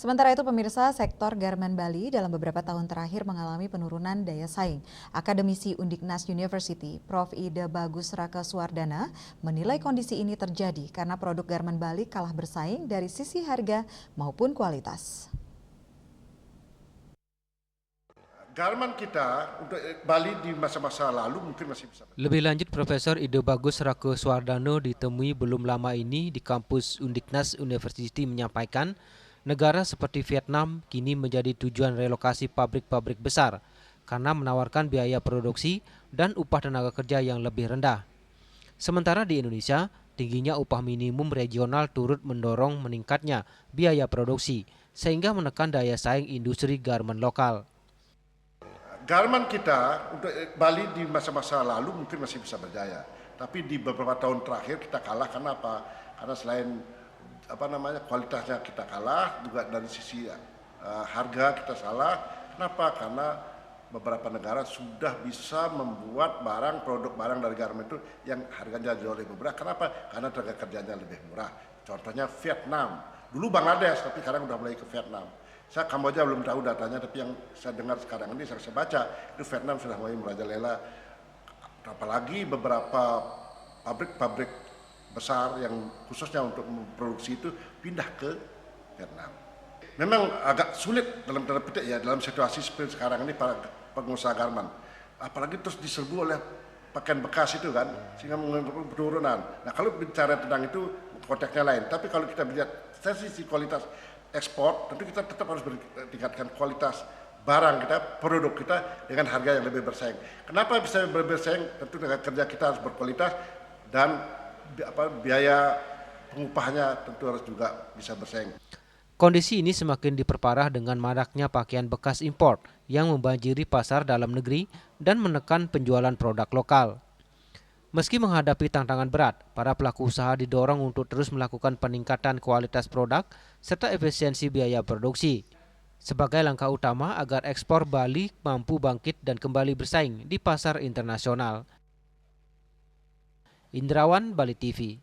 Sementara itu pemirsa, sektor garmen Bali dalam beberapa tahun terakhir mengalami penurunan daya saing. Akademisi Undiknas University, Prof. Ida Bagus Rakasuwardana, menilai kondisi ini terjadi karena produk garmen Bali kalah bersaing dari sisi harga maupun kualitas. Garmen kita untuk Bali di masa-masa lalu mungkin masih bisa. Lebih lanjut, Profesor Ide Bagus Rakasuwardana ditemui belum lama ini di kampus Undiknas University menyampaikan, negara seperti Vietnam kini menjadi tujuan relokasi pabrik-pabrik besar karena menawarkan biaya produksi dan upah tenaga kerja yang lebih rendah. Sementara di Indonesia, tingginya upah minimum regional turut mendorong meningkatnya biaya produksi sehingga menekan daya saing industri garmen lokal. Garmen kita untuk Bali di masa-masa lalu mungkin masih bisa berjaya, tapi di beberapa tahun terakhir kita kalah. Karena apa? Karena selain kualitasnya kita kalah, juga dari sisi harga kita salah. Kenapa? Karena beberapa negara sudah bisa membuat produk barang dari garmen itu yang harganya jauh lebih murah. Kenapa? Karena tenaga kerjanya lebih murah. Contohnya Vietnam, dulu Bangladesh, tapi sekarang udah mulai ke Vietnam. Saya Kamboja belum tahu datanya, tapi yang saya dengar sekarang ini, saya baca, itu Vietnam sudah mulai merajalela. Apalagi beberapa pabrik-pabrik besar yang khususnya untuk memproduksi itu pindah ke Vietnam. Memang agak sulit dalam tanda petik ya, dalam situasi seperti sekarang ini para pengusaha garmen. Apalagi terus diserbu oleh pakaian bekas itu kan, sehingga mengalami penurunan. Nah, kalau bicara tentang itu konteksnya lain. Tapi kalau kita lihat dari sisi kualitas ekspor, tentu kita tetap harus meningkatkan kualitas barang kita, produk kita dengan harga yang lebih bersaing. Kenapa bisa bersaing? Tentu dengan kerja kita harus berkualitas dan biaya pengupahnya tentu harus juga bisa bersaing. Kondisi ini semakin diperparah dengan maraknya pakaian bekas impor yang membanjiri pasar dalam negeri dan menekan penjualan produk lokal. Meski menghadapi tantangan berat, para pelaku usaha didorong untuk terus melakukan peningkatan kualitas produk serta efisiensi biaya produksi sebagai langkah utama agar ekspor Bali mampu bangkit dan kembali bersaing di pasar internasional. Indrawan, Bali TV.